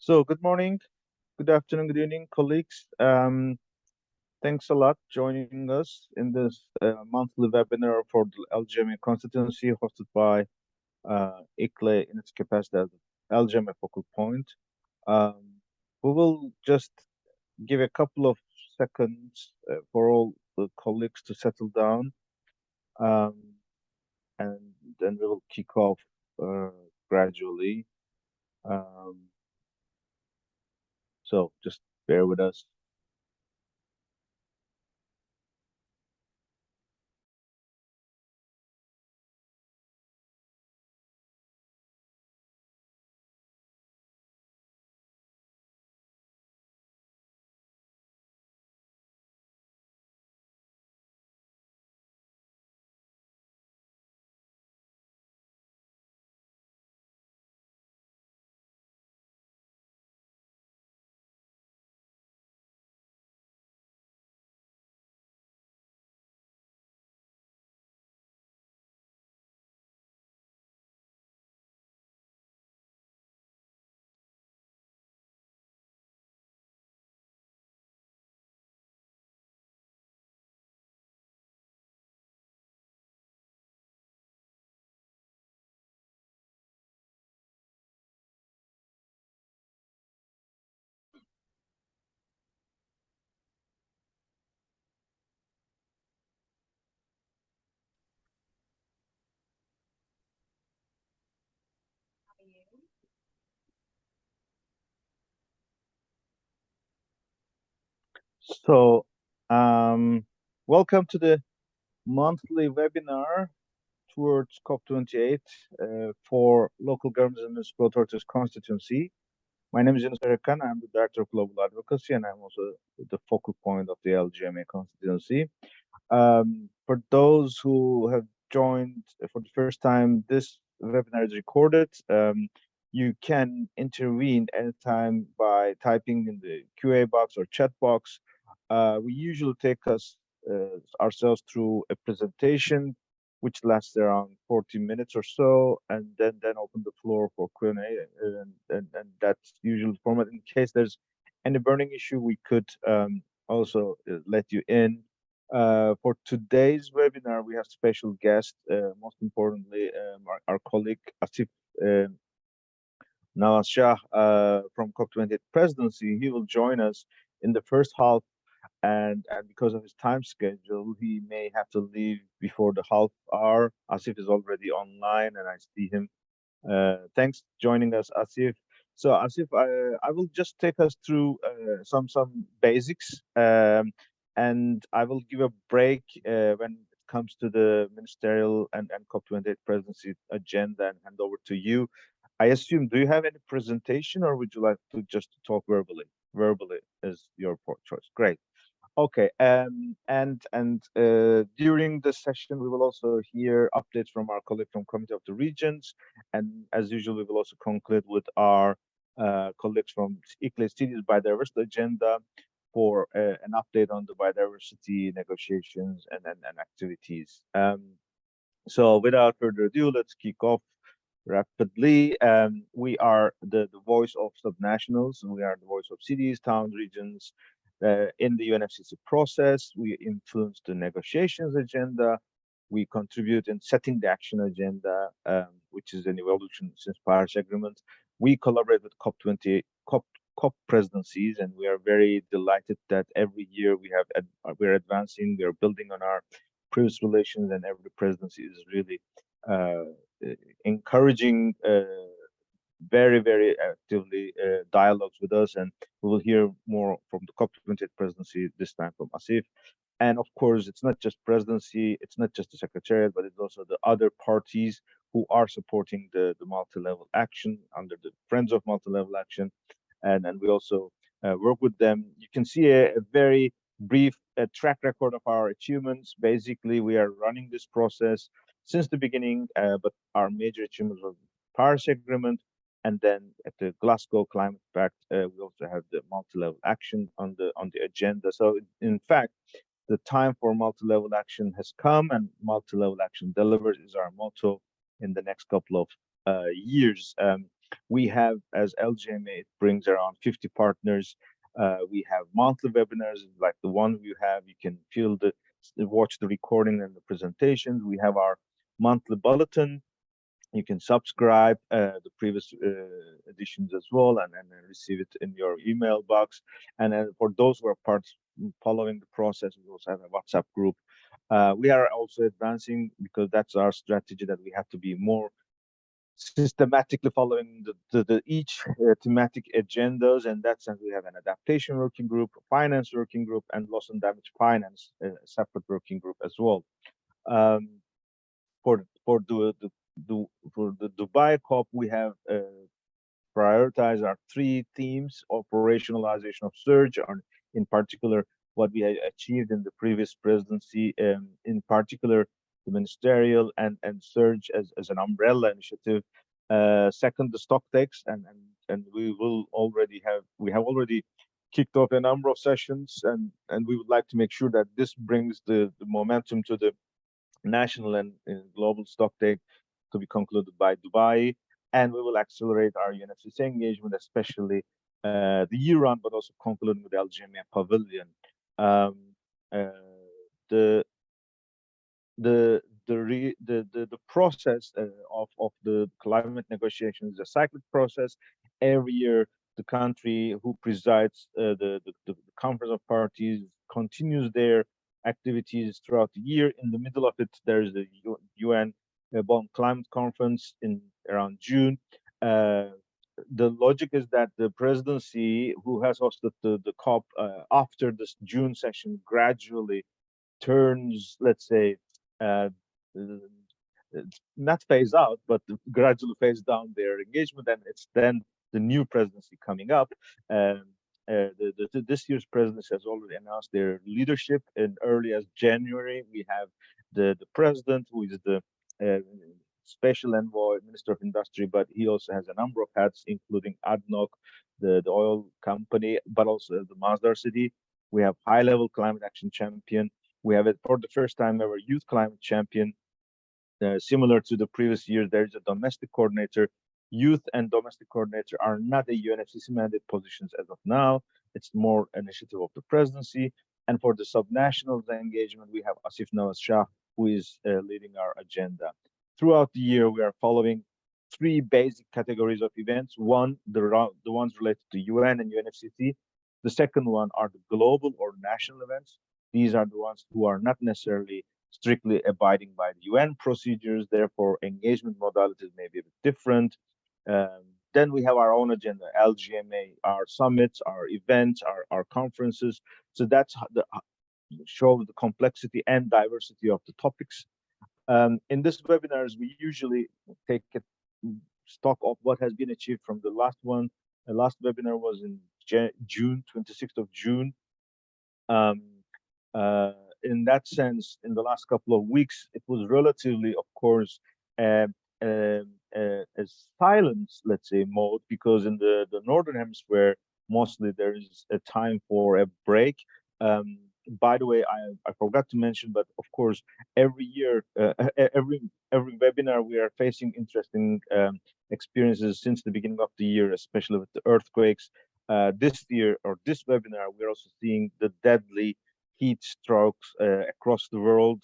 So, good morning, good afternoon, good evening, colleagues. Thanks a lot joining us in this monthly webinar for the LGMA constituency hosted by ICLE in its capacity as LGMA focal point. We will just give a couple of seconds for all the colleagues to settle down, um, and then we will kick off gradually. Um, so just bear with us. So, welcome to the monthly webinar towards COP28 for local governments and municipal authorities constituency. My name is Yunus Erkan. I'm the Director of Global Advocacy, and I'm also the focal point of the LGMA constituency. For those who have joined for the first time, this webinar is recorded. You can intervene anytime by typing in the QA box or chat box. We usually take us ourselves through a presentation, which lasts around 40 minutes or so, and then open the floor for Q&A, and that's usually the format. In case there's any burning issue, we could also let you in. For today's webinar, we have special guest, most importantly, our colleague Asif Nawaz Shah from COP28 presidency. He will join us in the first half, and because of his time schedule, he may have to leave before the half hour. Asif is already online, and I see him. Thanks for joining us, Asif. So, Asif, I will just take us through some basics, and I will give a break when it comes to the ministerial and COP28 presidency agenda and hand over to you. I assume, do you have any presentation, or would you like to just talk verbally? Verbally is your choice. Great. Okay, during the session, we will also hear updates from our colleague from Committee of the Regions, and as usual, we will also conclude with our colleagues from ICLE Studios Biodiversity Agenda for an update on the biodiversity negotiations and activities. So without further ado, let's kick off rapidly. We are the voice of subnationals, and we are the voice of cities, towns, regions in the UNFCCC process. We influence the negotiations agenda. We contribute in setting the action agenda, which is an evolution since Paris Agreement. We collaborate with COP28, COP presidencies, and we are very delighted that every year we're advancing, we are building on our previous relations, and every presidency is really encouraging very actively dialogues with us, and we will hear more from the COP28 presidency, this time from Asif. And of course, it's not just presidency, it's not just the secretariat, but it's also the other parties who are supporting the multi-level action under the Friends of Multi-Level Action, and we also work with them. You can see a very brief track record of our achievements. Basically, we are running this process since the beginning, but our major achievements were Paris Agreement, and then at the Glasgow Climate Pact, we also have the multi-level action on the agenda. So in fact, the time for multi-level action has come, and multi-level action delivers is our motto in the next couple of years. We have, as LGMA, it brings around 50 partners. We have monthly webinars like the one you have. You can watch the recording and the presentations. We have our monthly bulletin. You can subscribe the previous editions as well, and receive it in your email box. And for those who are following the process, we also have a WhatsApp group. We are also advancing, because that's our strategy, that we have to be more systematically following each thematic agendas. And that sense, we have an adaptation working group, a finance working group, and loss and damage finance, a separate working group as well. Um, for the Dubai COP, we have prioritized our three themes: operationalization of surge, or in particular what we achieved in the previous presidency, in particular the ministerial and surge as an umbrella initiative. Second, the stock takes, and we have already kicked off a number of sessions, and we would like to make sure that this brings the momentum to the national and global stock take to be concluded by Dubai. And we will accelerate our UNFCCC engagement, especially the year round, but also concluding with the LGMA pavilion. Um, uh, the the process of the climate negotiations is a cyclic process. Every year, the country who presides the conference of parties continues their activities throughout the year. In the middle of it, there is the UN Bonn Climate Conference in around June. Uh, the logic is that the presidency, who has hosted the COP after this June session, gradually turns, let's say, uh, not phase out, but gradually phase down their engagement. And it's then the new presidency coming up. Um, this year's presidency has already announced their leadership. In early as January, we have the president, who is the uh, special envoy, Minister of Industry, but he also has a number of hats, including ADNOC, the oil company, but also the Masdar city. We have high-level climate action champion. We have it for the first time ever, youth climate champion. Similar to the previous year, there's a domestic coordinator. Youth and domestic coordinator are not a UNFCCC mandate positions as of now. It's more initiative of the presidency. And for the subnational engagement, we have Asif Nawaz Shah, who is leading our agenda. Throughout the year, we are following three basic categories of events. One, the ones related to UN and UNFCCC. The second one are the global or national events. These are the ones who are not necessarily strictly abiding by the UN procedures, therefore engagement modalities may be a bit different. Then we have our own agenda, LGMA, our summits, our events, our conferences. So that's shows the complexity and diversity of the topics. In this webinars, we usually take a stock of what has been achieved from the last one. The last webinar was in June, 26th of June. Um, uh, in that sense, in the last couple of weeks, it was relatively, of course, uh, uh, a silence, let's say, mode, because in the Northern Hemisphere, mostly there is a time for a break. By the way, I forgot to mention, but of course, every year, every webinar, we are facing interesting experiences since the beginning of the year, especially with the earthquakes. This year, or this webinar, we're also seeing the deadly heat strokes across the world,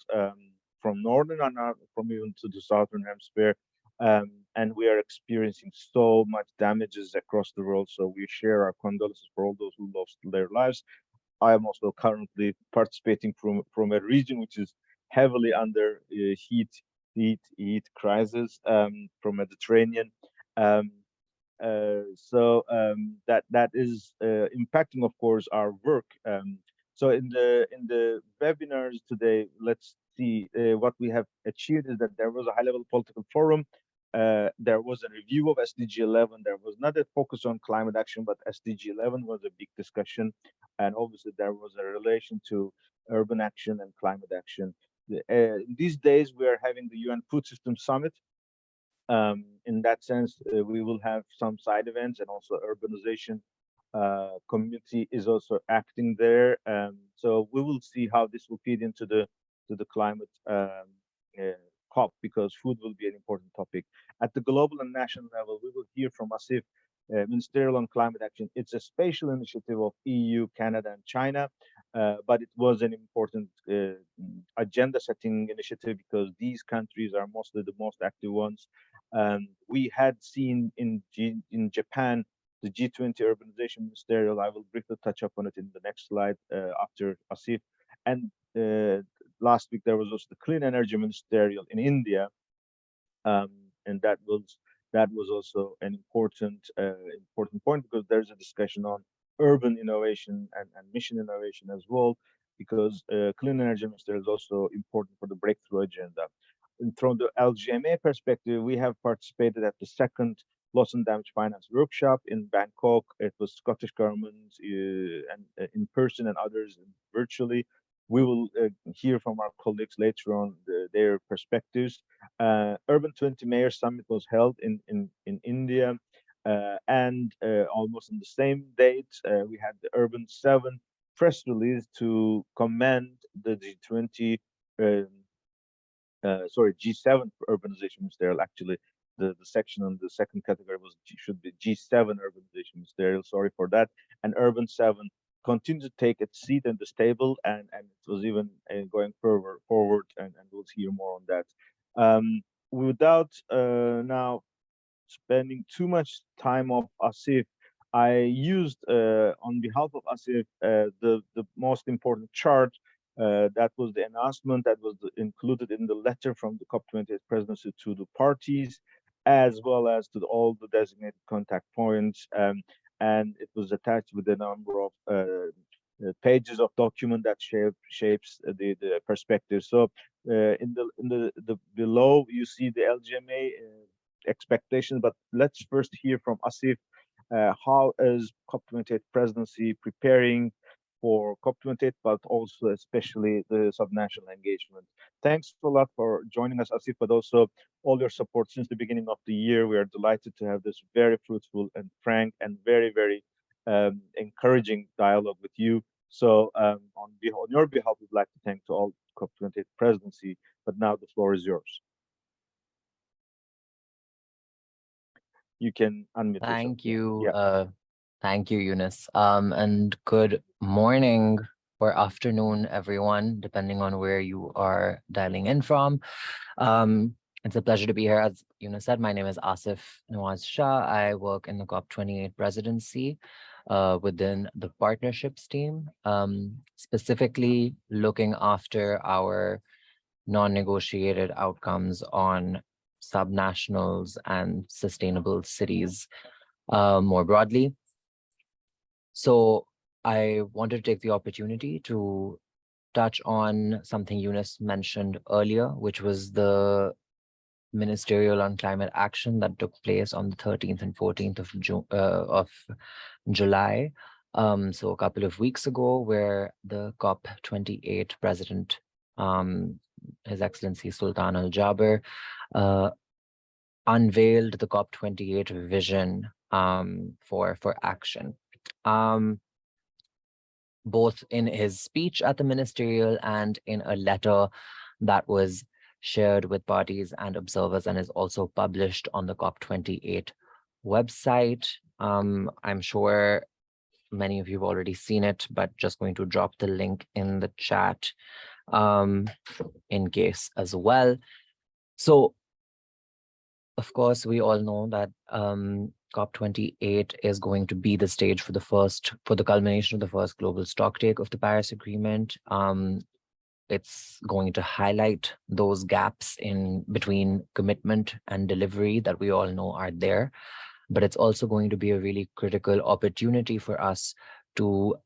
from northern and from even to the southern hemisphere. And we are experiencing so much damages across the world. So we share our condolences for all those who lost their lives. I am also currently participating from a region which is heavily under heat crisis, from Mediterranean. Um, that is impacting, of course, our work. So in the webinars today, let's see what we have achieved is that there was a high-level political forum. There was a review of SDG 11. There was not a focus on climate action, but SDG 11 was a big discussion, and obviously there was a relation to urban action and climate action. These days, we are having the UN Food System Summit. In that sense, we will have some side events, and also urbanization community is also acting there. So we will see how this will feed into the climate COP, because food will be an important topic. At the global and national level, we will hear from ASIF, Ministerial on Climate Action. It's a spatial initiative of EU, Canada, and China, but it was an important agenda-setting initiative because these countries are mostly the most active ones. We had seen in Japan the G20 Urbanization Ministerial. I will briefly touch upon it in the next slide after Asif. And last week there was also the Clean Energy Ministerial in India, and that was also an important point, because there's a discussion on urban innovation and mission innovation as well, because Clean Energy Ministerial is also important for the breakthrough agenda. And from the LGMA perspective, we have participated at the second loss and damage finance workshop in Bangkok. It was Scottish government and in person, and others virtually. We will hear from our colleagues later on their perspectives. Urban 20 Mayor Summit was held in India, and almost on the same date, we had the Urban 7 press release to commend the G7 urbanization ministerial. Actually, the section on the second category should be G7 urbanization ministerial. Sorry for that. And Urban 7 continued to take its seat in this table, and it was even going forward, and we'll hear more on that. Without now spending too much time of Asif, I used on behalf of Asif the most important chart. That was the announcement that was included in the letter from the COP28 presidency to the parties, as well as to all the designated contact points. And it was attached with a number of pages of document that shapes the perspective. So in the below, you see the LGMA expectations, but let's first hear from Asif. How is COP28 presidency preparing for COP28, but also especially the subnational engagement? Thanks a lot for joining us, Asif, but also all your support since the beginning of the year. We are delighted to have this very fruitful and frank and very, very encouraging dialogue with you. So on your behalf, we'd like to thank to all COP28 presidency, but now the floor is yours. You can unmute yourself. Thank you. Yeah. Thank you, Yunus. And good morning or afternoon, everyone, depending on where you are dialing in from. It's a pleasure to be here. As Yunus said, my name is Asif Nawaz Shah. I work in the COP28 presidency within the partnerships team, specifically looking after our non-negotiated outcomes on subnationals and sustainable cities more broadly. So I wanted to take the opportunity to touch on something Yunus mentioned earlier, which was the Ministerial on Climate Action that took place on the 13th and 14th of July. So a couple of weeks ago, where the COP28 president, His Excellency Sultan Al Jaber, unveiled the COP28 vision for action. Both in his speech at the ministerial and in a letter that was shared with parties and observers and is also published on the COP28 website. I'm sure many of you have already seen it, but just going to drop the link in the chat in case as well. So, of course, we all know that COP28 is going to be the stage for the culmination of the first global stocktake of the Paris Agreement. It's going to highlight those gaps in between commitment and delivery that we all know are there. But it's also going to be a really critical opportunity for us to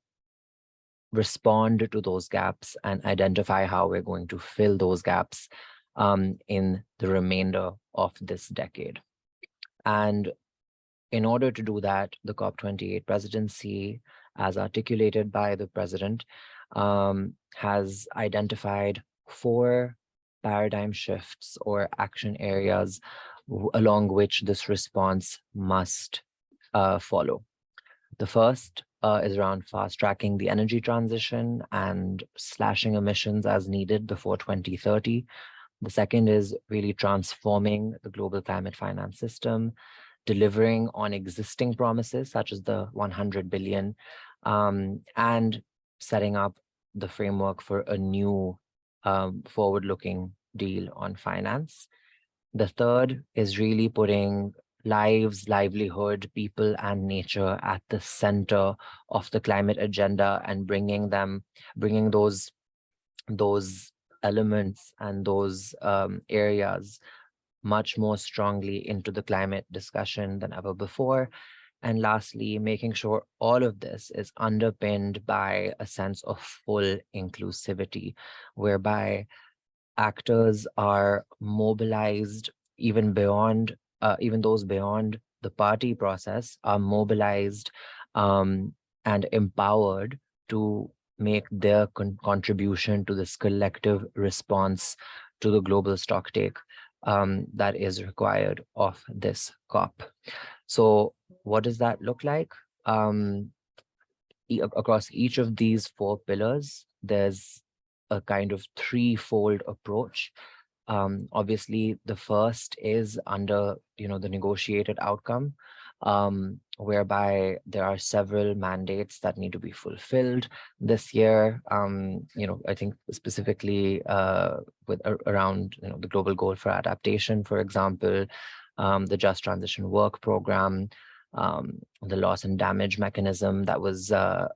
respond to those gaps and identify how we're going to fill those gaps in the remainder of this decade. And in order to do that, the COP28 presidency, as articulated by the president, has identified 4 paradigm shifts or action areas along which this response must follow. The first is around fast-tracking the energy transition and slashing emissions as needed before 2030. The second is really transforming the global climate finance system, delivering on existing promises such as the 100 billion, and setting up the framework for a new forward-looking deal on finance. The third is really putting lives, livelihood, people, and nature at the center of the climate agenda and bringing those elements and those areas much more strongly into the climate discussion than ever before. And lastly, making sure all of this is underpinned by a sense of full inclusivity, whereby actors are mobilized even those beyond the party process are mobilized and empowered to make their contribution to this collective response to the global stocktake that is required of this COP. So what does that look like? Across each of these four pillars, there's a kind of threefold approach. Obviously, the first is under the negotiated outcome, whereby there are several mandates that need to be fulfilled this year. I think specifically with around the global goal for adaptation, for example, the Just Transition Work Program, the loss and damage mechanism that was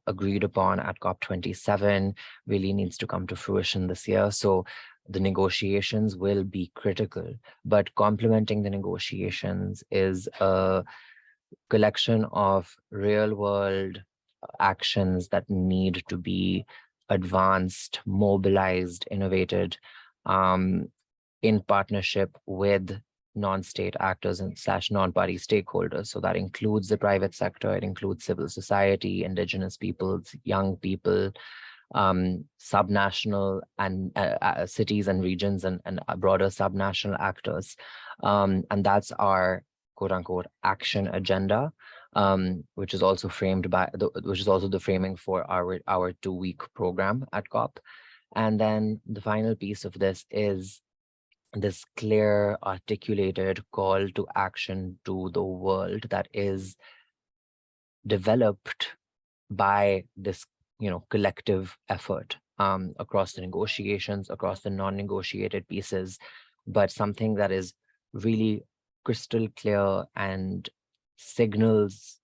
agreed upon at COP27 really needs to come to fruition this year. So the negotiations will be critical, but complementing the negotiations is a collection of real world actions that need to be advanced, mobilized, innovated in partnership with non-state actors and / non-party stakeholders. So that includes the private sector, it includes civil society, indigenous peoples, young people, subnational and cities and regions and broader subnational actors. And that's our quote unquote action agenda, which is also the framing for our 2-week program at COP. And then the final piece of this is this clear, articulated call to action to the world that is developed by this collective effort across the negotiations, across the non-negotiated pieces, but something that is really crystal clear and signals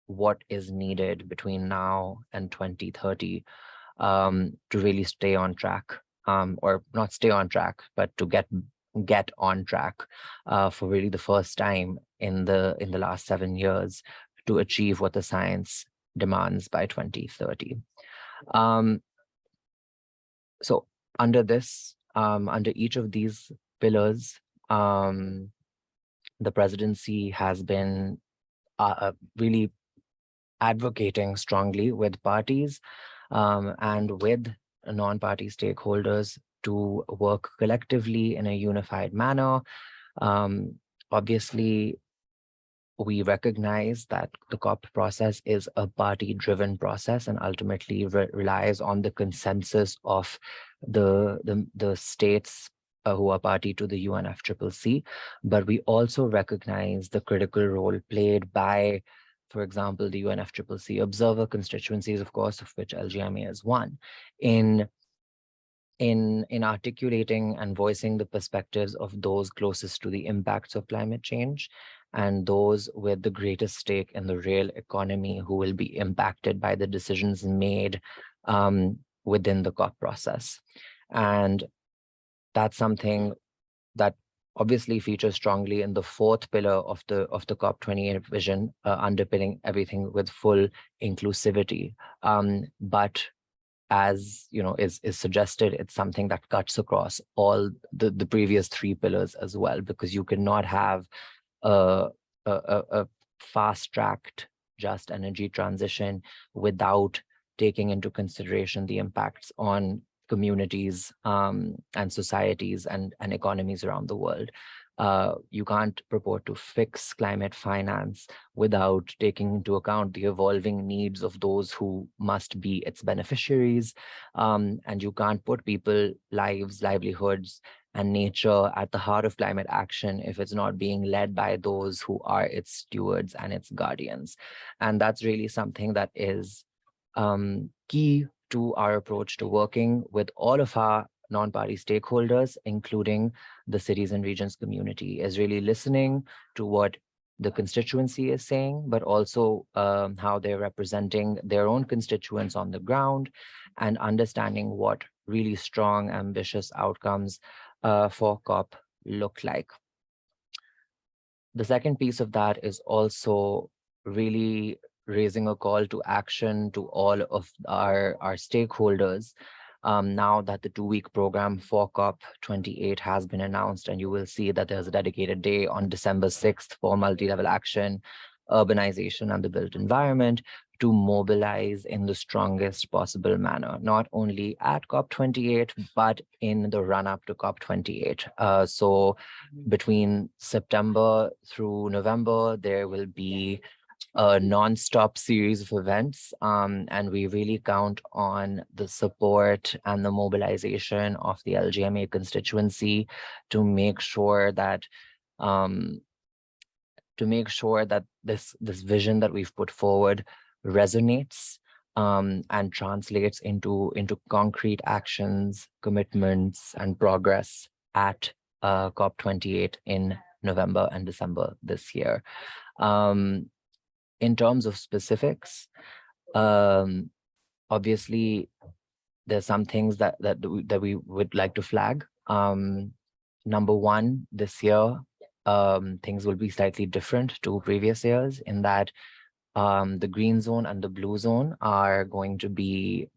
what is needed between now and 2030 to really stay on track, or not stay on track, but to get on track for really the first time in the last 7 years to achieve what the science demands by 2030. So under each of these pillars, the presidency has been really advocating strongly with parties and with non-party stakeholders to work collectively in a unified manner. Obviously, we recognize that the COP process is a party-driven process and ultimately relies on the consensus of the states who are party to the UNFCCC. But we also recognize the critical role played by, for example, the UNFCCC observer constituencies, of course, of which LGMA is one, in articulating and voicing the perspectives of those closest to the impacts of climate change and those with the greatest stake in the real economy who will be impacted by the decisions made within the COP process. And that's something that obviously features strongly in the fourth pillar of the COP28 vision, underpinning everything with full inclusivity. But as is suggested, it's something that cuts across all the previous 3 pillars as well, because you cannot have a fast-tracked just energy transition without taking into consideration the impacts on communities and societies and economies around the world. You can't purport to fix climate finance without taking into account the evolving needs of those who must be its beneficiaries. And you can't put people, lives, livelihoods, and nature at the heart of climate action if it's not being led by those who are its stewards and its guardians. And that's really something that is key to our approach to working with all of our non-party stakeholders, including the cities and regions community, is really listening to what the constituency is saying, but also how they're representing their own constituents on the ground, and understanding what really strong, ambitious outcomes for COP look like. The second piece of that is also really raising a call to action to all of our stakeholders. Now that the 2-week program for COP28 has been announced, and you will see that there's a dedicated day on December 6th for multi-level action, urbanization, and the built environment, to mobilize in the strongest possible manner, not only at COP28, but in the run-up to COP28. So between September through November, there will be a non-stop series of events, and we really count on the support and the mobilization of the LGMA constituency to make sure that this vision that we've put forward resonates and translates into concrete actions, commitments, and progress at COP28 in November and December this year. In terms of specifics, obviously, there's some things that we would like to flag. Number one, this year, things will be slightly different to previous years in that the green zone and the blue zone are going to be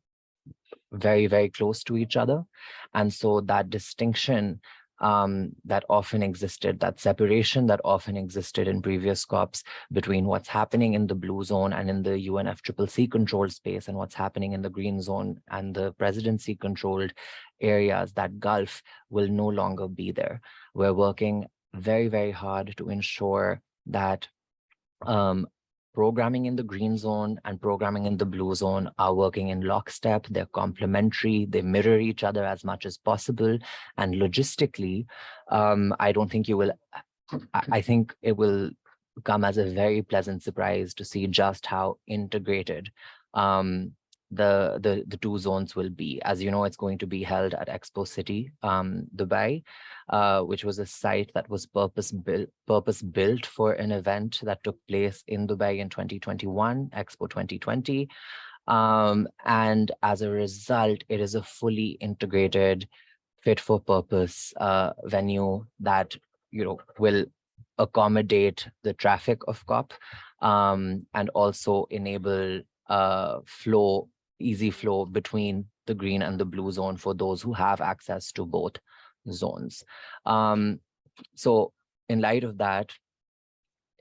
very, very close to each other. And so that distinction that often existed, that separation that often existed in previous COPs between what's happening in the blue zone and in the UNFCCC controlled space and what's happening in the green zone and the presidency controlled areas, that gulf will no longer be there. We're working very, very hard to ensure that programming in the green zone and programming in the blue zone are working in lockstep. They're complementary, they mirror each other as much as possible. And logistically, I don't think you will, I think it will come as a very pleasant surprise to see just how integrated the two zones will be. As you know, it's going to be held at Expo City, Dubai, which was a site that was purpose built for an event that took place in Dubai in 2021, Expo 2020. And as a result, it is a fully integrated, fit for purpose venue that will accommodate the traffic of COP and also enable easy flow between the green and the blue zone for those who have access to both zones. So in light of that,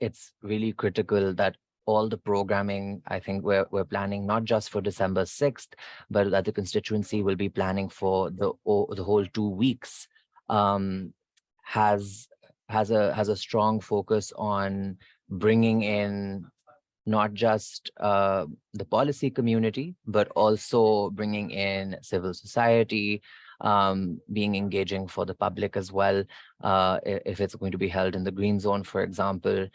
it's really critical that all the programming, I think we're planning not just for December 6th, but that the constituency will be planning for the whole 2 weeks, has a strong focus on bringing in not just the policy community, but also bringing in civil society, being engaging for the public as well, if it's going to be held in the green zone, for example.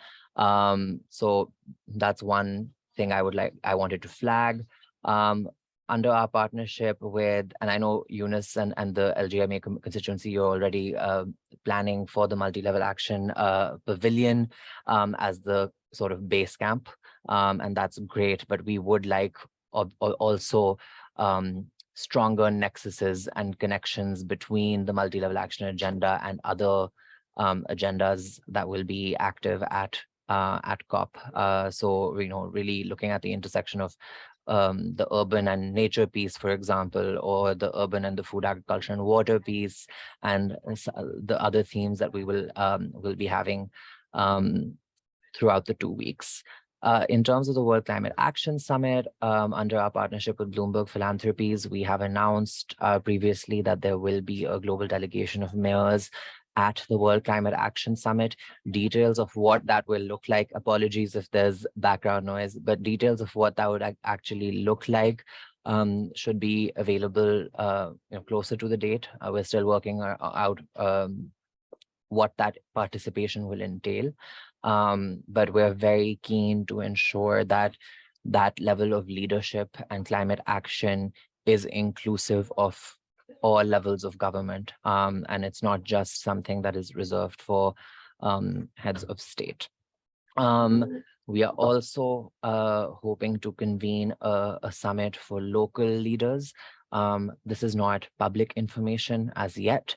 So that's one thing I wanted to flag. Under our partnership with, and I know Yunus and the LGMA constituency, you're already planning for the multi-level action pavilion as the sort of base camp, and that's great. But we would like also stronger nexuses and connections between the multi-level action agenda and other agendas that will be active at COP. So really looking at the intersection of the urban and nature piece, for example, or the urban and the food, agriculture, and water piece, and the other themes that we will be having throughout the 2 weeks. In terms of the World Climate Action Summit, under our partnership with Bloomberg Philanthropies, we have announced previously that there will be a global delegation of mayors at the World Climate Action Summit. Details of what that will look like, apologies if there's background noise, but details of what that would actually look like should be available closer to the date. We're still working out what that participation will entail. But we're very keen to ensure that that level of leadership and climate action is inclusive of all levels of government. And it's not just something that is reserved for heads of state. We are also hoping to convene a summit for local leaders. This is not public information as yet.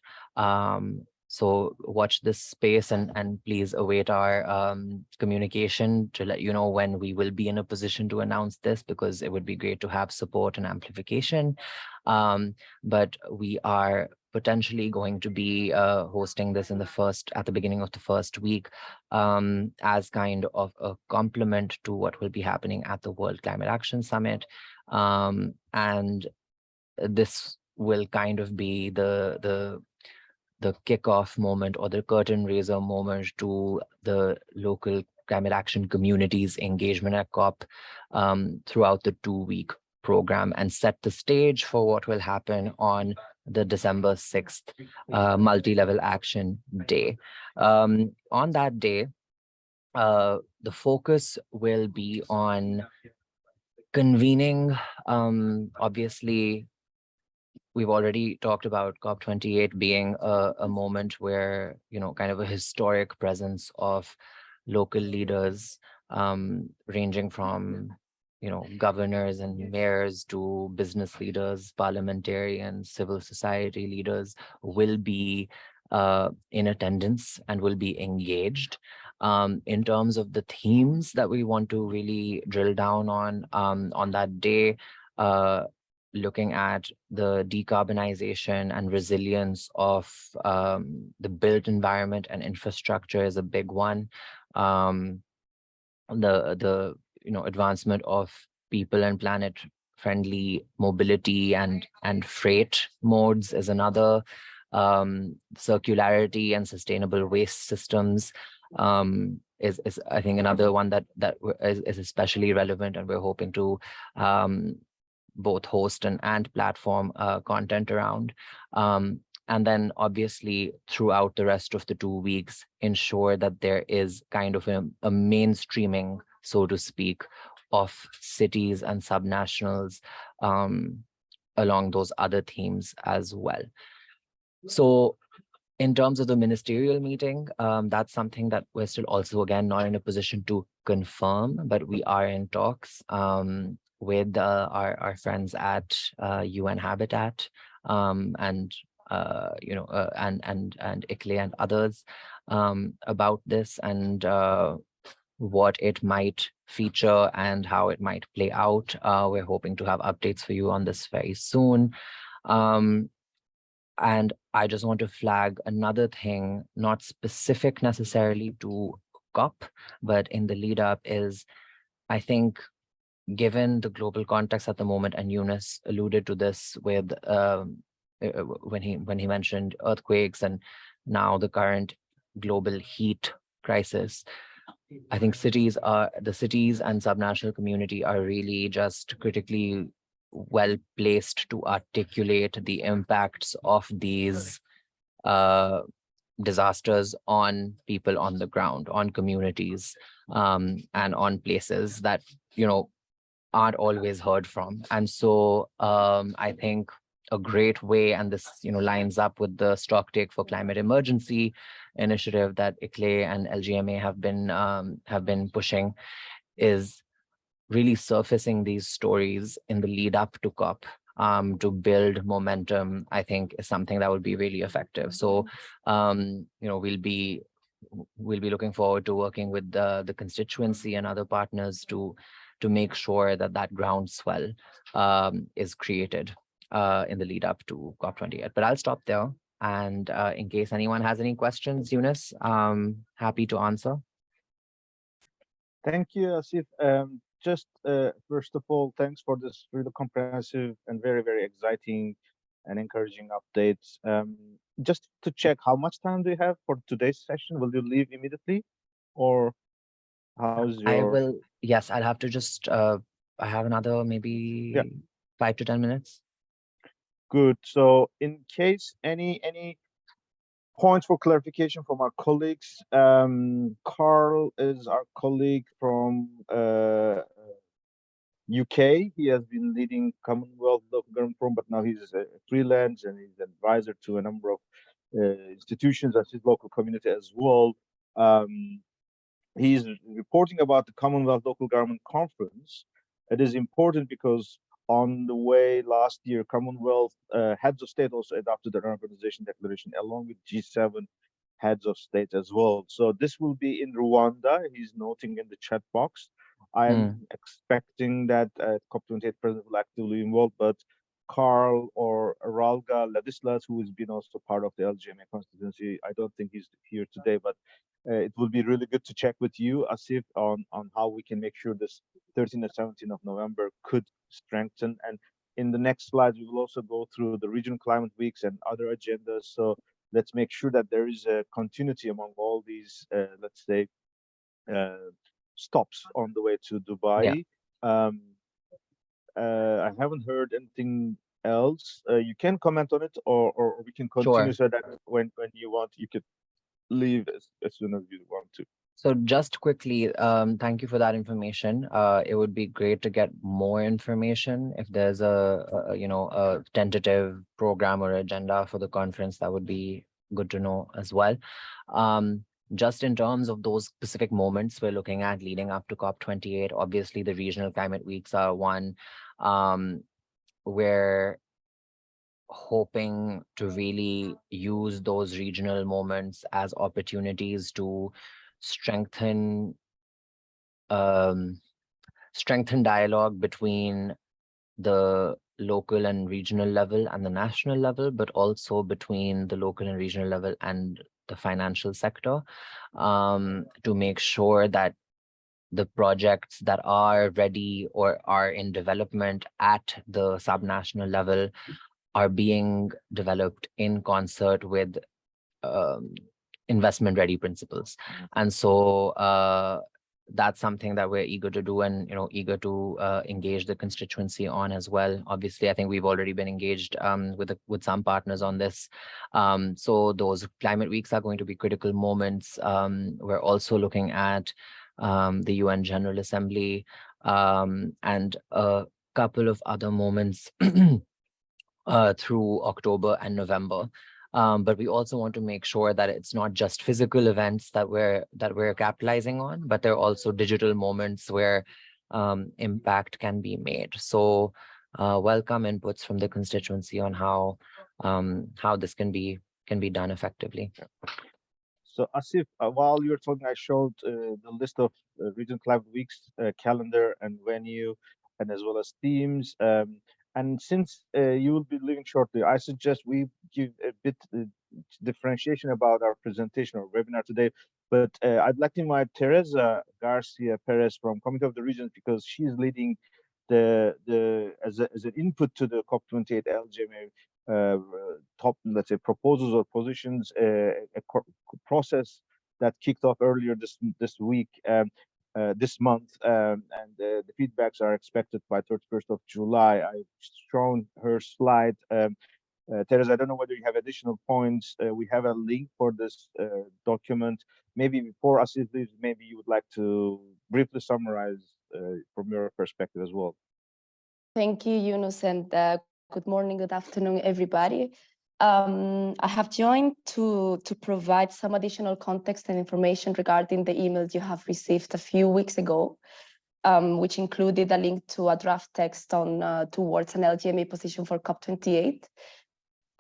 So watch this space and please await our communication to let you know when we will be in a position to announce this, because it would be great to have support and amplification. But we are potentially going to be hosting this at the beginning of the first week as kind of a complement to what will be happening at the World Climate Action Summit. And this will kind of be the kickoff moment or the curtain raiser moment to the local climate action community's engagement at COP throughout the 2-week program, and set the stage for what will happen on the December 6th multi-level action day. On that day, the focus will be on convening, obviously, we've already talked about COP28 being a moment where, kind of a historic presence of local leaders, ranging from, governors and mayors to business leaders, parliamentarians, civil society leaders will be in attendance and will be engaged. In terms of the themes that we want to really drill down on that day, looking at the decarbonization and resilience of the built environment and infrastructure is a big one. The advancement of people and planet friendly mobility and freight modes is another. Circularity and sustainable waste systems is I think another one that is especially relevant, and we're hoping to both host and platform content around. And then obviously throughout the rest of the 2 weeks, ensure that there is kind of a mainstreaming, so to speak, of cities and subnationals along those other themes as well. So in terms of the ministerial meeting, that's something that we're still also, again, not in a position to confirm, but we are in talks with our friends at UN Habitat and ICLEI and others about this, and what it might feature and how it might play out. We're hoping to have updates for you on this very soon. And I just want to flag another thing, not specific necessarily to COP, but in the lead up is, I think, given the global context at the moment, and Yunus alluded to this with when he mentioned earthquakes and now the current global heat crisis, I think the cities and subnational community are really just critically well placed to articulate the impacts of these disasters on people on the ground, on communities, and on places that aren't always heard from. And so I think a great way, and this lines up with the Stocktake for Climate Emergency initiative that ICLEI and LGMA have been pushing, is really surfacing these stories in the lead up to COP to build momentum. I think is something that would be really effective. So we'll be looking forward to working with the constituency and other partners to make sure that groundswell is created in the lead up to COP28. But I'll stop there. And in case anyone has any questions, Yunus, happy to answer. Thank you, Asif. Just first of all, thanks for this really comprehensive and very, very exciting and encouraging updates. Just to check, how much time do you have for today's session? Will you leave immediately, or how's your? Yes, I'll have to just, I have another maybe 5 to 10 minutes. Good. So in case any points for clarification from our colleagues, Carl is our colleague from UK. He has been leading Commonwealth Local Government Forum, but now he's freelance and he's an advisor to a number of institutions and his local community as well. He's reporting about the Commonwealth Local Government Conference. It is important because on the way last year, Commonwealth heads of state also adopted an organization declaration along with G7 heads of state as well. So this will be in Rwanda. He's noting in the chat box. I'm expecting that COP28 president will actively involve, but Carl or Ralga Ladislas, who has been also part of the LGMA constituency, I don't think he's here today, but it will be really good to check with you, Asif, on how we can make sure this 13th and 17th of November could strengthen. And in the next slides, we will also go through the regional climate weeks and other agendas. So let's make sure that there is a continuity among all these, let's say, stops on the way to Dubai. I haven't heard anything else. You can comment on it, or we can continue so that when you want, you could leave as soon as you want to. So just quickly, thank you for that information. It would be great to get more information. If there's a tentative program or agenda for the conference, that would be good to know as well. Just in terms of those specific moments we're looking at leading up to COP28, obviously the regional climate weeks are one. We're hoping to really use those regional moments as opportunities to strengthen dialogue between the local and regional level and the national level, but also between the local and regional level and the financial sector, to make sure that the projects that are ready or are in development at the subnational level are being developed in concert with investment ready principles. And so that's something that we're eager to do, and eager to engage the constituency on as well. Obviously, I think we've already been engaged with some partners on this. So those climate weeks are going to be critical moments. We're also looking at the UN General Assembly and a couple of other moments through October and November. But we also want to make sure that it's not just physical events that we're capitalizing on, but there are also digital moments where impact can be made. So welcome inputs from the constituency on how this can be done effectively. So Asif, while you're talking, I showed the list of regional climate weeks, calendar and venue, and as well as themes. And since you will be leaving shortly, I suggest we give a bit differentiation about our presentation or webinar today. But I'd like to invite Teresa Garcia Perez from Committee of the Regions, because she's leading as an input to the COP28 LGMA top, let's say, proposals or positions, a process that kicked off earlier this week. This month, and the feedbacks are expected by 31st of July. I've shown her slide. Teresa, I don't know whether you have additional points. We have a link for this document. Maybe before Asif leaves, maybe you would like to briefly summarize from your perspective as well. Thank you, Yunus, and good morning, good afternoon, everybody. I have joined to provide some additional context and information regarding the emails you have received a few weeks ago, which included a link to a draft text on towards an LGMA position for COP28.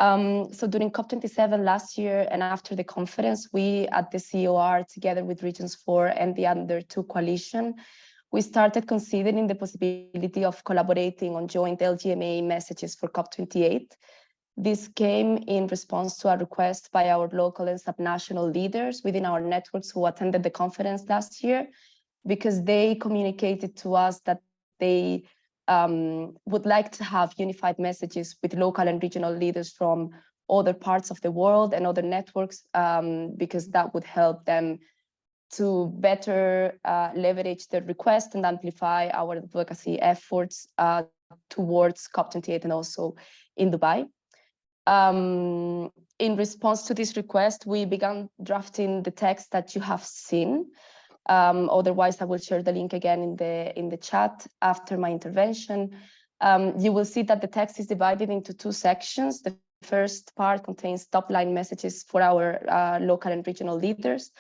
So during COP27 last year and after the conference, we at the COR, together with Regions 4 and the Under 2 Coalition, we started considering the possibility of collaborating on joint LGMA messages for COP28. This came in response to a request by our local and subnational leaders within our networks who attended the conference last year, because they communicated to us that they would like to have unified messages with local and regional leaders from other parts of the world and other networks, because that would help them to better leverage the request and amplify our advocacy efforts towards COP28 and also in Dubai. In response to this request, we began drafting the text that you have seen. Otherwise, I will share the link again in the chat after my intervention. You will see that the text is divided into two sections. The first part contains top-line messages for our local and regional leaders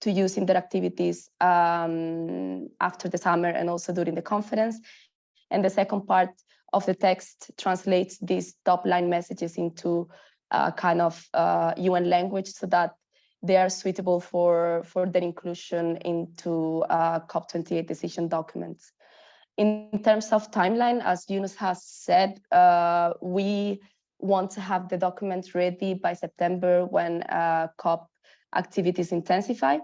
to use in their activities after the summer and also during the conference. And the second part of the text translates these top-line messages into kind of UN language so that they are suitable for their inclusion into COP28 decision documents. In terms of timeline, as Yunus has said, we want to have the document ready by September when COP activities intensify.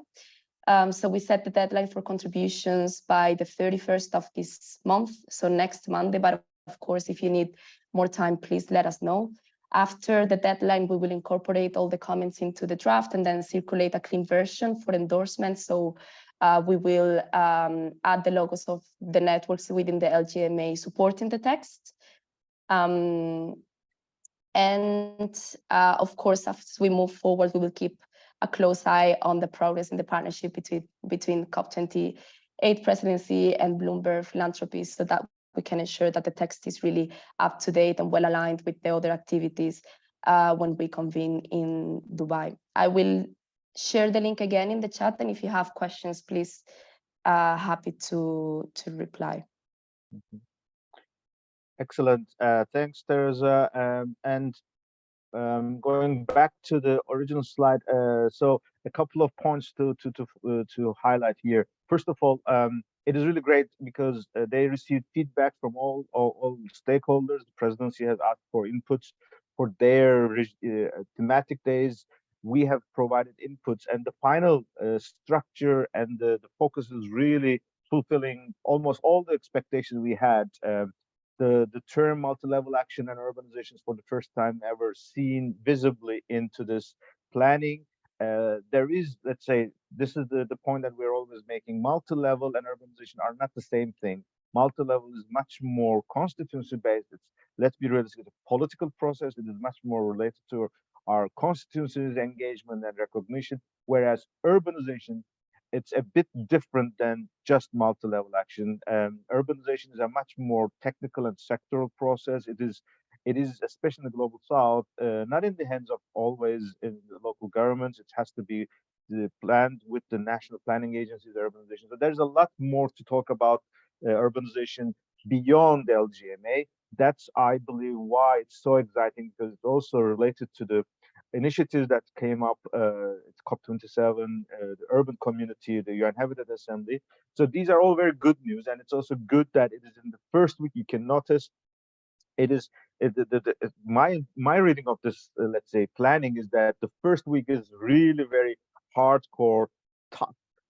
So we set the deadline for contributions by the 31st of this month, so next Monday. But of course, if you need more time, please let us know. After the deadline, we will incorporate all the comments into the draft and then circulate a clean version for endorsement. So we will add the logos of the networks within the LGMA supporting the text. Of course, as we move forward, we will keep a close eye on the progress in the partnership between COP28 presidency and Bloomberg Philanthropies so that we can ensure that the text is really up to date and well aligned with the other activities when we convene in Dubai. I will share the link again in the chat, and if you have questions, please happy to reply. Excellent. Thanks, Teresa. Going back to the original slide, so a couple of points to highlight here. First of all, it is really great because they received feedback from all stakeholders. The presidency has asked for inputs for their thematic days. We have provided inputs, and the final structure and the focus is really fulfilling almost all the expectations we had. The term multi-level action and urbanizations for the first time ever seen visibly into this planning. There is, let's say, this is the point that we're always making. Multi-level and urbanization are not the same thing. Multi-level is much more constituency-based. It's, let's be realistic, it's a political process. It is much more related to our constituencies, engagement, and recognition, whereas urbanization, it's a bit different than just multi-level action. Urbanization is a much more technical and sectoral process. It is, especially in the global south, not in the hands of always in the local governments. It has to be planned with the national planning agencies, urbanization. So there's a lot more to talk about urbanization beyond the LGMA. That's, I believe, why it's so exciting, because it's also related to the initiatives that came up at COP27, the urban community, the UN Habitat Assembly. So these are all very good news, and it's also good that it is in the first week. You can notice it is my reading of this, let's say, planning is that the first week is really very hardcore,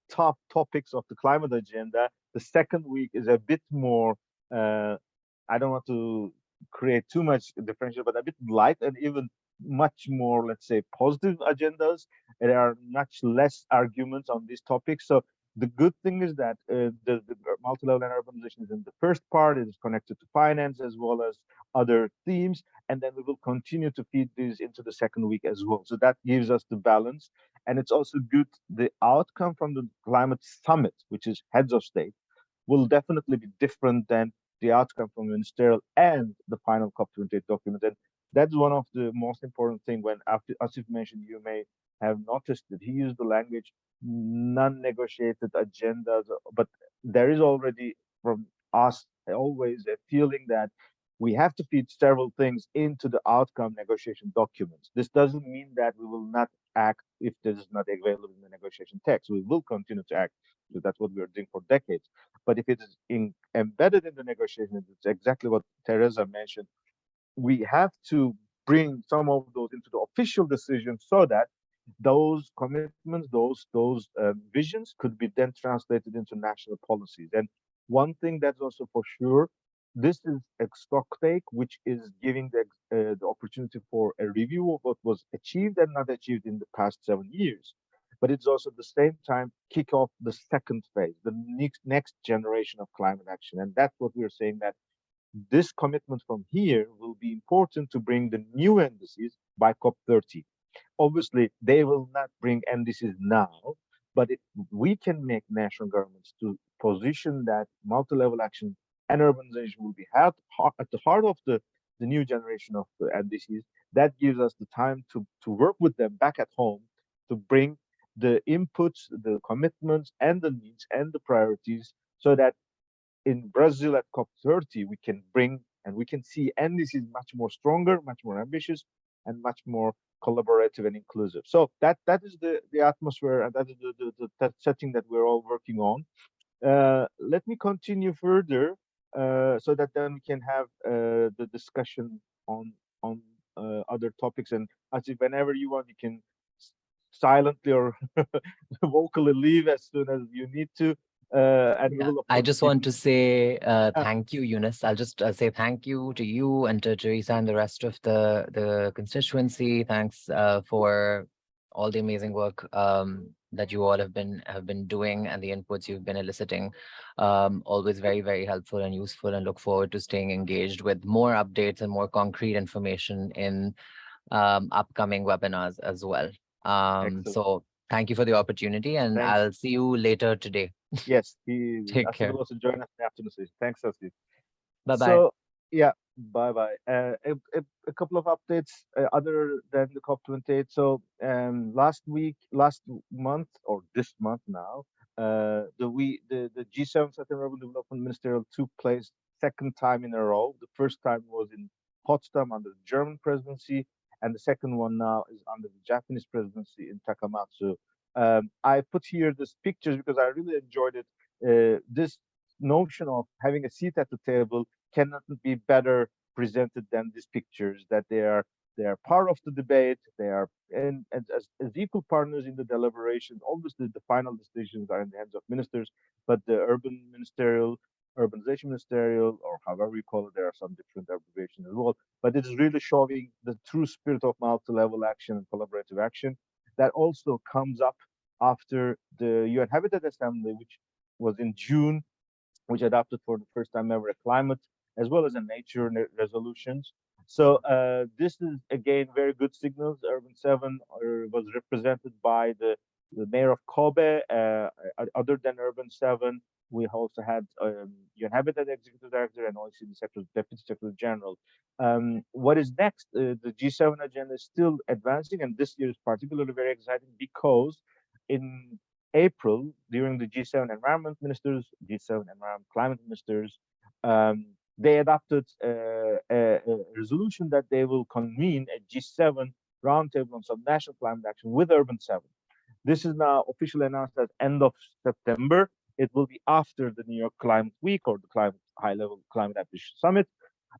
top topics of the climate agenda. The second week is a bit more. I don't want to create too much differential, but a bit light and even much more, let's say, positive agendas. There are much less arguments on these topics. So the good thing is that the multi-level and urbanization is in the first part. It is connected to finance as well as other themes, and then we will continue to feed these into the second week as well. So that gives us the balance, and it's also good. The outcome from the climate summit, which is heads of state, will definitely be different than the outcome from ministerial and the final COP28 document. And that's one of the most important things. When, after Asif mentioned, you may have noticed that he used the language non-negotiated agendas, but there is already from us always a feeling that we have to feed several things into the outcome negotiation documents. This doesn't mean that we will not act if this is not available in the negotiation text. We will continue to act. So that's what we're doing for decades. But if it is embedded in the negotiation, it's exactly what Teresa mentioned. We have to bring some of those into the official decision so that those commitments, those visions could be then translated into national policies. And one thing that's also for sure, this is a stock take, which is giving the opportunity for a review of what was achieved and not achieved in the past 7 years. but it's also at the same time kick off the second phase, the next generation of climate action. And that's what we're saying, that this commitment from here will be important to bring the new indices by COP30. Obviously, they will not bring NDCs now, but if we can make national governments to position that multi-level action and urbanization will be at the heart of the new generation of NDCs, that gives us the time to work with them back at home to bring the inputs, the commitments, and the needs and the priorities, so that in Brazil at COP30, we can bring and we can see NDCs much more stronger, much more ambitious, and much more collaborative and inclusive. So that is the atmosphere, and that is the setting that we're all working on. Let me continue further so that then we can have the discussion on other topics. And as if whenever you want, you can silently or vocally leave as soon as you need to. And we Yeah, will, of I course, just keep. want to say Uh, thank you, Eunice. I'll just say thank you to you and to Teresa and the rest of the constituency. Thanks for all the amazing work that you all have been doing and the inputs you've been eliciting. Always very, very helpful and useful, and look forward to staying engaged with more updates and more concrete information in upcoming webinars as well. Excellent. So thank you for the opportunity, and Thanks. I'll see you later today. Yes, Take Asif care. will also join us in the afternoon session. Thanks, Asif. Bye bye. So, yeah, bye bye. A couple of updates other than the COP28. So, last month, or this month now, the G7 Sustainable Urban Development Ministerial took place second time in a row. The first time was in Potsdam under the German presidency, and the second one now is under the Japanese presidency in Takamatsu. I put here these pictures because I really enjoyed it. This notion of having a seat at the table cannot be better presented than these pictures, that they are part of the debate, they are and as equal partners in the deliberations. Obviously the final decisions are in the hands of ministers, but the urbanization ministerial, or however you call it, there are some different abbreviations as well, but it is really showing the true spirit of multi-level action and collaborative action that also comes up after the UN Habitat Assembly, which was in June, which adopted for the first time ever a climate as well as a nature resolutions. So this is again very good signals. Urban 7 was represented by the mayor of Kobe. Other than Urban 7, we also had UN Habitat Executive Director and OECD Deputy Secretary General. What is next? The G7 agenda is still advancing, and this year is particularly very exciting because in April, during the G7 Environment Ministers, G7 Environment Climate Ministers, they adopted a resolution that they will convene a G7 roundtable on some national climate action with Urban 7. This is now officially announced at end of September. It will be after the New York Climate Week or the Climate High-Level Climate Ambition Summit.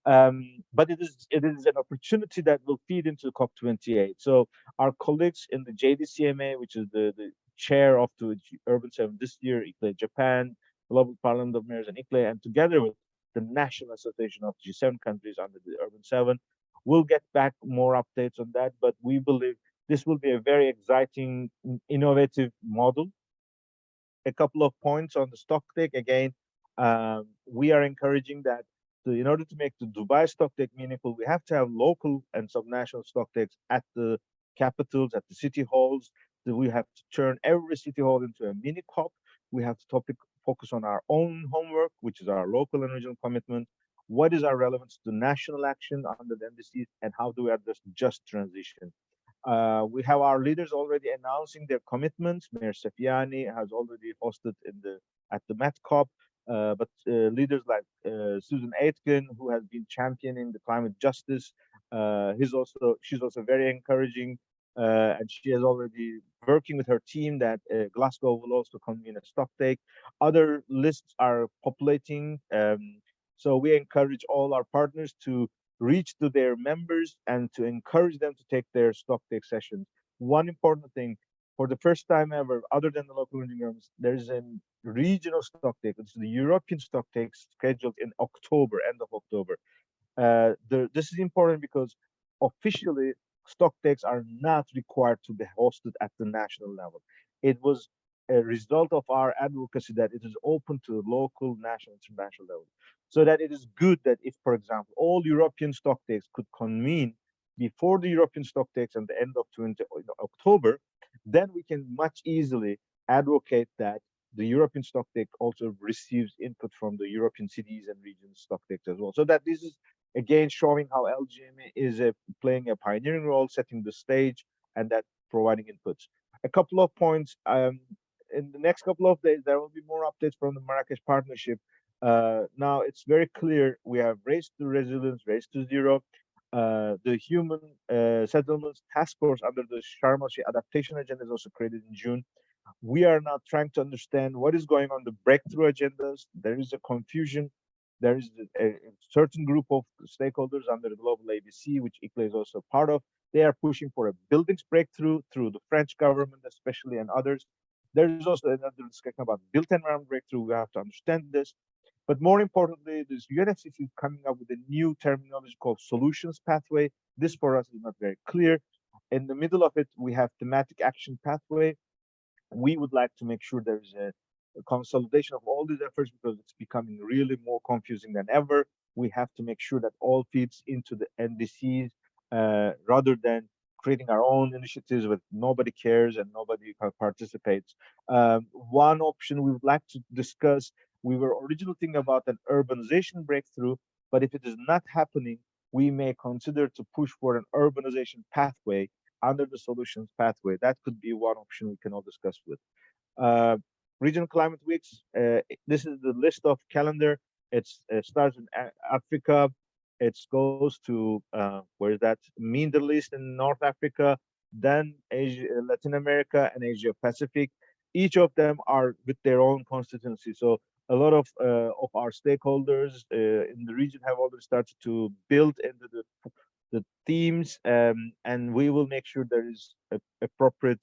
But it is an opportunity that will feed into COP28. So our colleagues in the JDCMA, which is the chair of the Urban 7 this year, ICLE Japan, Global Parliament of Mayors and ICLE, and together with the National Association of G7 countries under the Urban 7, we'll get back more updates on that. But we believe this will be a very exciting, innovative model. A couple of points on the stock take. Again, we are encouraging that in order to make the Dubai stock take meaningful, we have to have local and subnational stock takes at the capitals, at the city halls. We have to turn every city hall into a mini COP. We have to focus on our own homework, which is our local and regional commitment. What is our relevance to national action under the NDCs, and how do we address just transition? We have our leaders already announcing their commitments. Mayor Sefiani has already hosted at the Met COP, but leaders like Susan Aitken, who has been championing the climate justice, she's also very encouraging, and she is already working with her team that Glasgow will also convene a stock take. Other lists are populating, so we encourage all our partners to reach to their members and to encourage them to take their stock take sessions. One important thing, for the first time ever, other than the local governments, there is a regional stock take. It's the European stock take scheduled in October, end of October. This is important because officially stock takes are not required to be hosted at the national level. it was a result of our advocacy that it is open to local, national, international level. So that it is good that if, for example, all European stock takes could convene before the European stock takes at the end of October, then we can much easily advocate that the European stock take also receives input from the European cities and regions stock takes as well. So that this is again showing how LGMA is playing a pioneering role, setting the stage, and that providing inputs. A couple of points. In the next couple of days, there will be more updates from the Marrakesh partnership. Now it's very clear we have Race to Resilience, Race to Zero. The Human Settlements Task Force under the Sharm el-Sheikh Adaptation Agenda is also created in June. We are now trying to understand what is going on the breakthrough agendas. There is a confusion. There is a certain group of stakeholders under the Global ABC, which ICLE is also part of. They are pushing for a buildings breakthrough through the French government, especially, and others. There is also another discussion about built environment breakthrough. We have to understand this. But more importantly, this UNFCCC is coming up with a new terminology called solutions pathway. This for us is not very clear. In the middle of it, we have thematic action pathway. We would like to make sure there is a consolidation of all these efforts because it's becoming really more confusing than ever. We have to make sure that all feeds into the NDCs rather than creating our own initiatives with nobody cares and nobody participates. One option we would like to discuss, we were originally thinking about an urbanization breakthrough, but if it is not happening, we may consider to push for an urbanization pathway under the solutions pathway. That could be one option we can all discuss with. Regional climate weeks. This is the list of calendar. It starts in Africa. It goes to where is that? Middle East and North Africa, then Asia, Latin America, and Asia Pacific. Each of them are with their own constituency. So a lot of our stakeholders in the region have already started to build into the themes, and we will make sure there is appropriate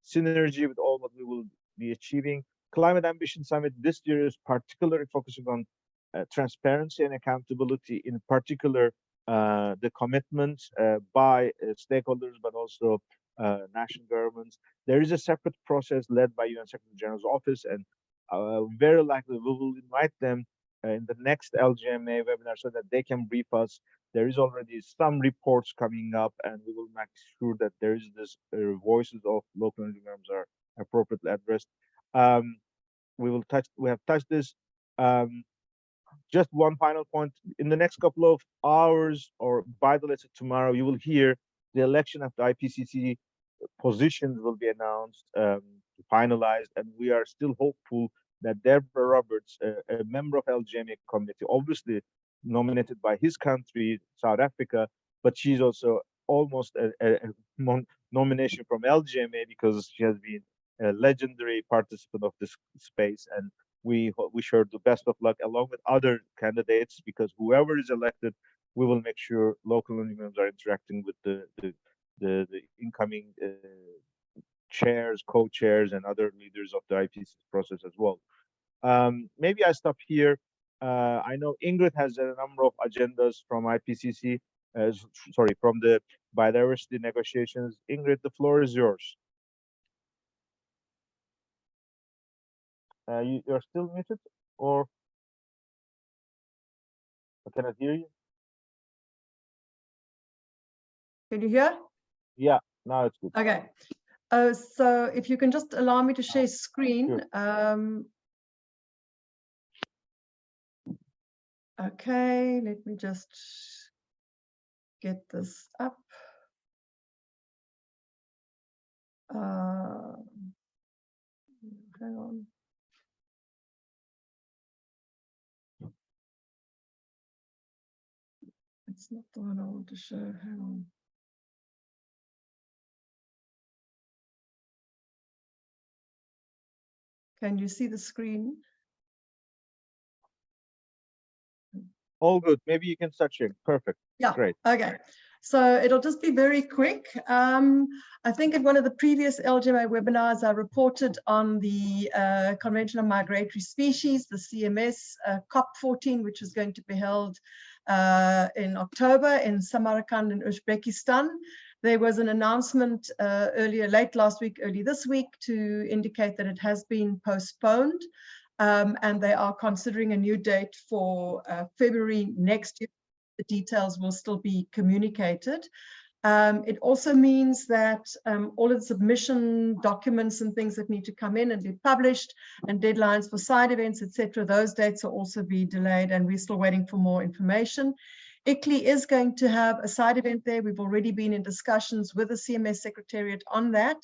synergy with all what we will be achieving. Climate Ambition Summit this year is particularly focusing on transparency and accountability, in particular the commitments by stakeholders, but also national governments. There is a separate process led by UN Secretary General's office, and very likely we will invite them in the next LGMA webinar so that they can brief us. There is already some reports coming up, and we will make sure that there is this voices of local NGOs are appropriately addressed. We have touched this. Just one final point. In the next couple of hours, or by the latest tomorrow, you will hear the election of the IPCC positions will be announced, finalized, and we are still hopeful that Deborah Roberts, a member of LGMA community, obviously nominated by his country, South Africa, but she's also almost a nomination from LGMA because she has been a legendary participant of this space, and we wish her the best of luck along with other candidates, because whoever is elected, we will make sure local NGOs are interacting with the incoming chairs, co-chairs, and other leaders of the IPCC process as well. Maybe I stop here. I know Ingrid has a number of agendas from IPCC, sorry, from the biodiversity negotiations. Ingrid, the floor is yours. You're still muted, or I cannot hear you. Can you hear? Yeah, now it's good. Okay. So if you can just allow me to share screen. Sure. Okay, let me just get this up. Hang on. It's not the one I want to show. Hang on. Can you see the screen? All good. Maybe you can start sharing. Perfect. Yeah. Great. Okay. So it'll just be very quick. I think in one of the previous LGMA webinars, I reported on the Convention on Migratory Species, the CMS COP28, which is going to be held in October in Samarkand in Uzbekistan. There was an announcement late last week, early this week, to indicate that it has been postponed, and they are considering a new date for February next year. The details will still be communicated. It also means that all of the submission documents and things that need to come in and be published, and deadlines for side events, etc., those dates will also be delayed, and we're still waiting for more information. ICLEI is going to have a side event there. We've already been in discussions with the CMS Secretariat on that,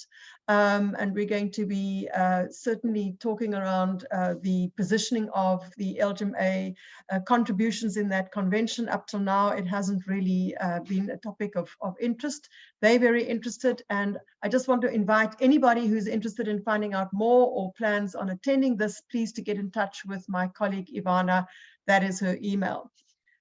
and we're going to be certainly talking around the positioning of the LGMA contributions in that convention. Up till now, it hasn't really been a topic of interest. They're very interested, and I just want to invite anybody who's interested in finding out more or plans on attending this, please to get in touch with my colleague Ivana. That is her email.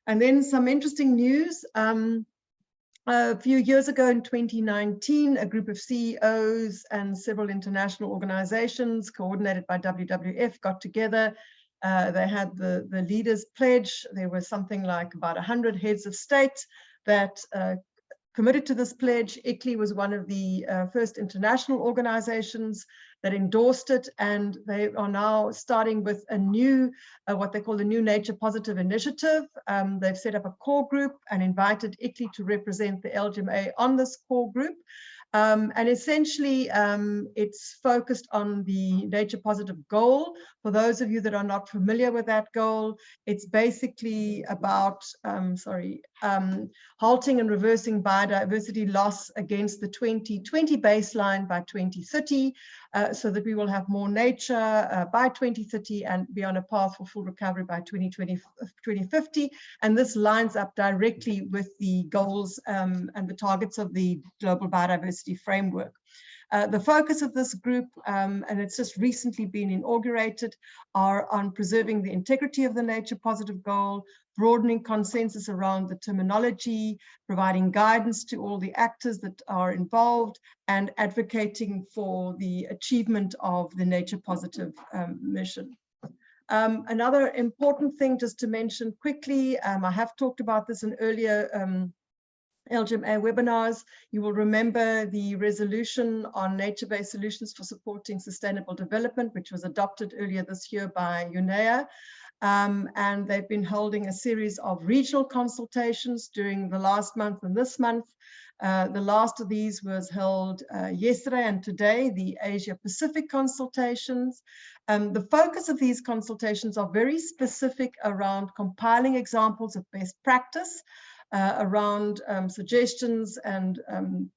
And then some interesting news. A few years ago in 2019, a group of CEOs and several international organizations coordinated by WWF got together. They had the leaders pledge. There was something like about 100 heads of state that committed to this pledge. ICLEI was one of the first international organizations that endorsed it, and they are now starting with a new, what they call the New Nature Positive Initiative. They've set up a core group and invited ICLEI to represent the LGMA on this core group. And essentially, it's focused on the nature positive goal. For those of you that are not familiar with that goal, it's basically about, halting and reversing biodiversity loss against the 2020 baseline by 2030, so that we will have more nature by 2030 and be on a path for full recovery by 2050. And this lines up directly with the goals and the targets of the Global Biodiversity Framework. The focus of this group, and it's just recently been inaugurated, are on preserving the integrity of the nature positive goal, broadening consensus around the terminology, providing guidance to all the actors that are involved, and advocating for the achievement of the nature positive mission. Another important thing just to mention quickly, I have talked about this in earlier LGMA webinars. You will remember the resolution on nature-based solutions for supporting sustainable development, which was adopted earlier this year by UNEA. And they've been holding a series of regional consultations during the last month and this month. The last of these was held yesterday and today, the Asia Pacific consultations. The focus of these consultations are very specific around compiling examples of best practice, around suggestions and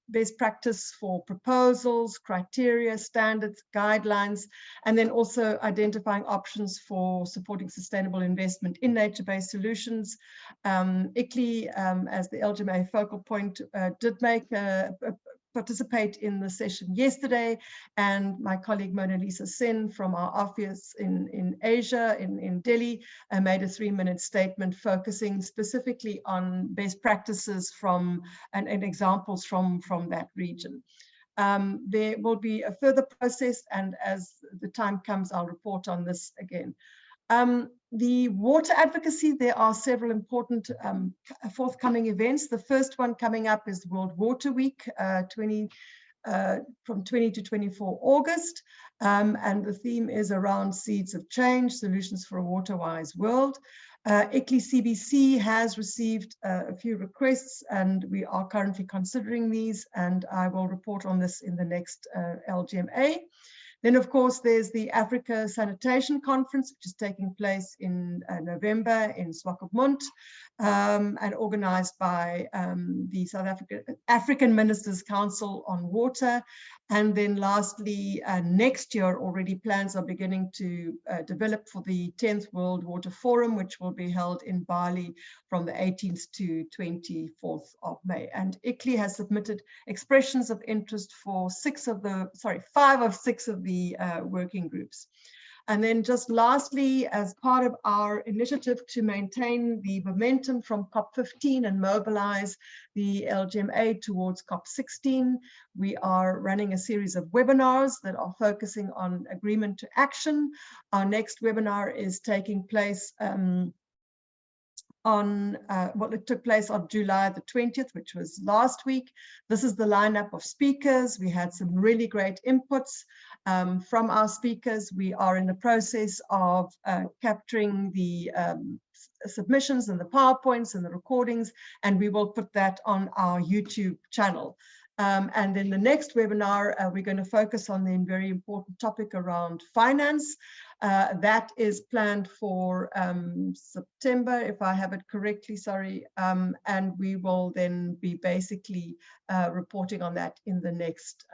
best practice for proposals, criteria, standards, guidelines, and then also identifying options for supporting sustainable investment in nature-based solutions. ICLEI, as the LGMA focal point, did participate in the session yesterday, and my colleague Mona Lisa Sen from our office in Asia, in Delhi, made a 3-minute statement focusing specifically on best practices from and examples from that region. There will be a further process, and as the time comes, I'll report on this again. The water advocacy, there are several important forthcoming events. The first one coming up is World Water Week, from 20 to 24 August. And the theme is around seeds of change, solutions for a water-wise world. ICLEI CBC has received a few requests, and we are currently considering these, and I will report on this in the next LGMA. Then, of course, there's the Africa Sanitation Conference, which is taking place in November in Swakopmund, and organized by the South African Ministers' Council on Water. And then lastly, next year already plans are beginning to develop for the 10th World Water Forum, which will be held in Bali from the 18th to 24th of May. And ICLEI has submitted expressions of interest for 5 of 6 of the working groups. And then just lastly, as part of our initiative to maintain the momentum from COP15 and mobilize the LGMA towards COP16, we are running a series of webinars that are focusing on agreement to action. Our next webinar is taking place on, well, it took place on July the 20th, which was last week. This is the lineup of speakers. We had some really great inputs from our speakers. We are in the process of capturing the submissions and the PowerPoints and the recordings, and we will put that on our YouTube channel. And then the next webinar, we're going to focus on the very important topic around finance. That is planned for September, if I have it correctly, sorry. And we will then be basically reporting on that in the next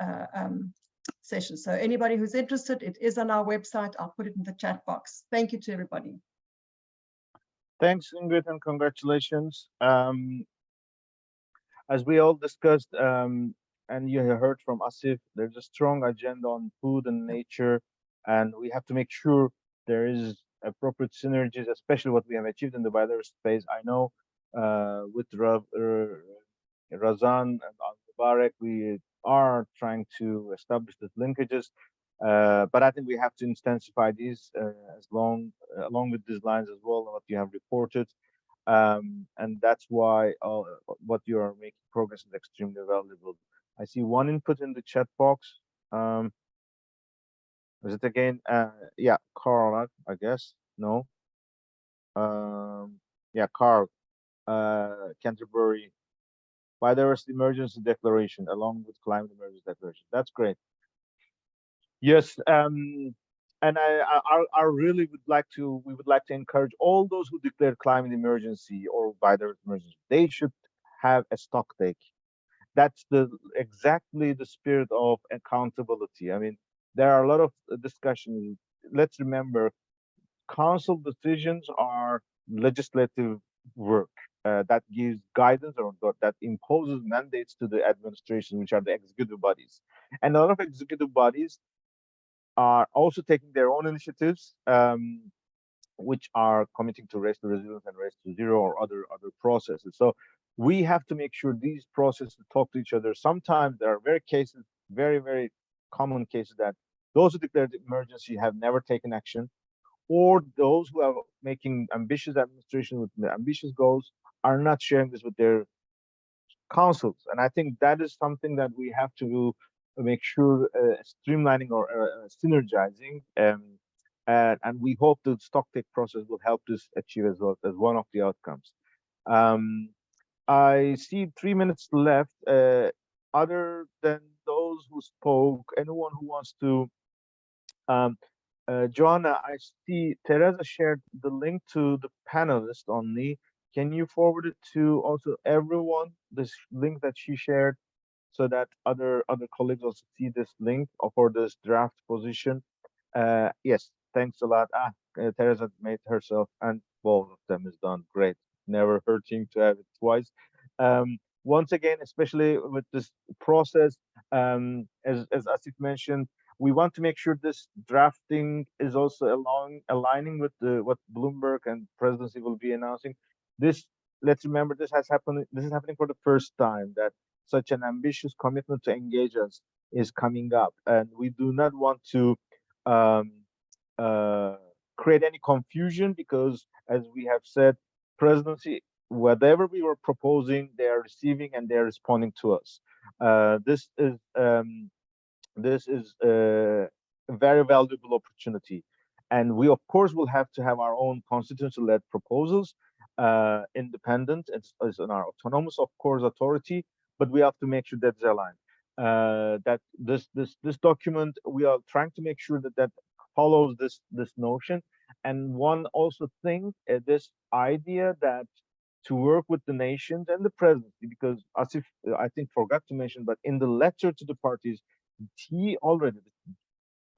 session. So anybody who's interested, it is on our website. I'll put it in the chat box. Thank you to everybody. Thanks, Ingrid, and congratulations. As we all discussed, and you have heard from Asif, there's a strong agenda on food and nature, and we have to make sure there is appropriate synergies, especially what we have achieved in the biodiversity space. I know with Razan and Al-Mubarak, we are trying to establish these linkages, but I think we have to intensify these along with these lines as well, what you have reported. And that's why what you are making progress is extremely valuable. I see one input in the chat box. Is it again? Yeah, Carl, I guess. No. Yeah, Carl, Canterbury. Biodiversity emergency declaration along with climate emergency declaration. That's great. Yes, and I really would like to, we would like to encourage all those who declare climate emergency or biodiversity emergency, they should have a stock take. That's exactly the spirit of accountability. I mean, there are a lot of discussions. Let's remember, council decisions are legislative work that gives guidance or that imposes mandates to the administration, which are the executive bodies. And a lot of executive bodies are also taking their own initiatives, which are committing to race to resilience and race to zero or other processes. So we have to make sure these processes talk to each other. Sometimes there are very common cases that those who declared emergency have never taken action, or those who are making ambitious administration with ambitious goals are not sharing this with their councils. And I think that is something that we have to make sure streamlining or synergizing. And we hope the stocktake process will help this achieve as well as one of the outcomes. I see 3 minutes left. Other than those who spoke, anyone who wants to, Joanna, I see Teresa shared the link to the panelists only. Can you forward it to also everyone, this link that she shared, so that other colleagues also see this link for this draft position? Yes, thanks a lot. Teresa made herself, and both of them is done. Great. Never hurting to have it twice. Once again, especially with this process, as Asif mentioned, we want to make sure this drafting is also aligning with what Bloomberg and presidency will be announcing. This, let's remember, this is happening for the first time, that such an ambitious commitment to engage us is coming up, and we do not want to create any confusion, because as we have said, presidency, whatever we were proposing, they are receiving and they are responding to us. This is a very valuable opportunity, and we of course will have to have our own constituency-led proposals, independent as in our autonomous, of course, authority, but we have to make sure that's aligned. That this document, we are trying to make sure that follows this notion. And one also thing, this idea that to work with the nations and the presidency, because Asif, I think, forgot to mention, but in the letter to the parties, he already, the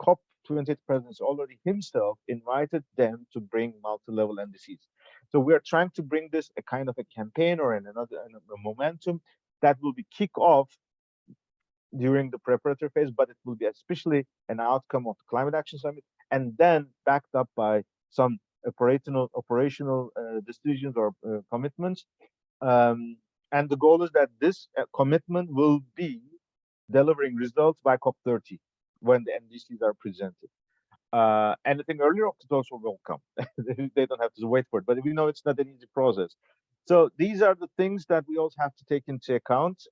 COP28 president already himself invited them to bring multi-level NDCs. So we are trying to bring this a kind of a campaign or a momentum that will be kick off during the preparatory phase, but it will be especially an outcome of the Climate Action Summit, and then backed up by some operational decisions or commitments. And the goal is that this commitment will be delivering results by COP30 when the NDCs are presented. Anything earlier is also welcome. They don't have to wait for it, but we know it's not an easy process. So these are the things that we also have to take into account.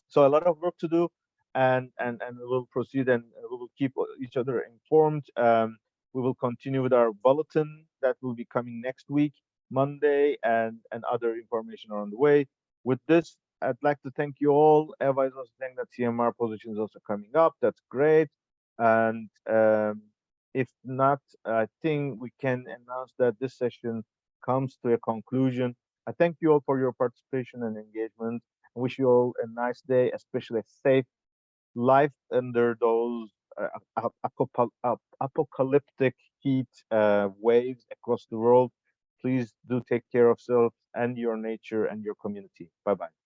So a lot of work to do, and we will proceed, and we will keep each other informed. We will continue with our bulletin that will be coming next week, Monday, and other information are on the way. With this, I'd like to thank you all. Eva is also saying that CMR position is also coming up. That's great. And if not, I think we can announce that this session comes to a conclusion. I thank you all for your participation and engagement. I wish you all a nice day, especially a safe life under those apocalyptic heat waves across the world. Please do take care of yourself and your nature and your community. Bye bye.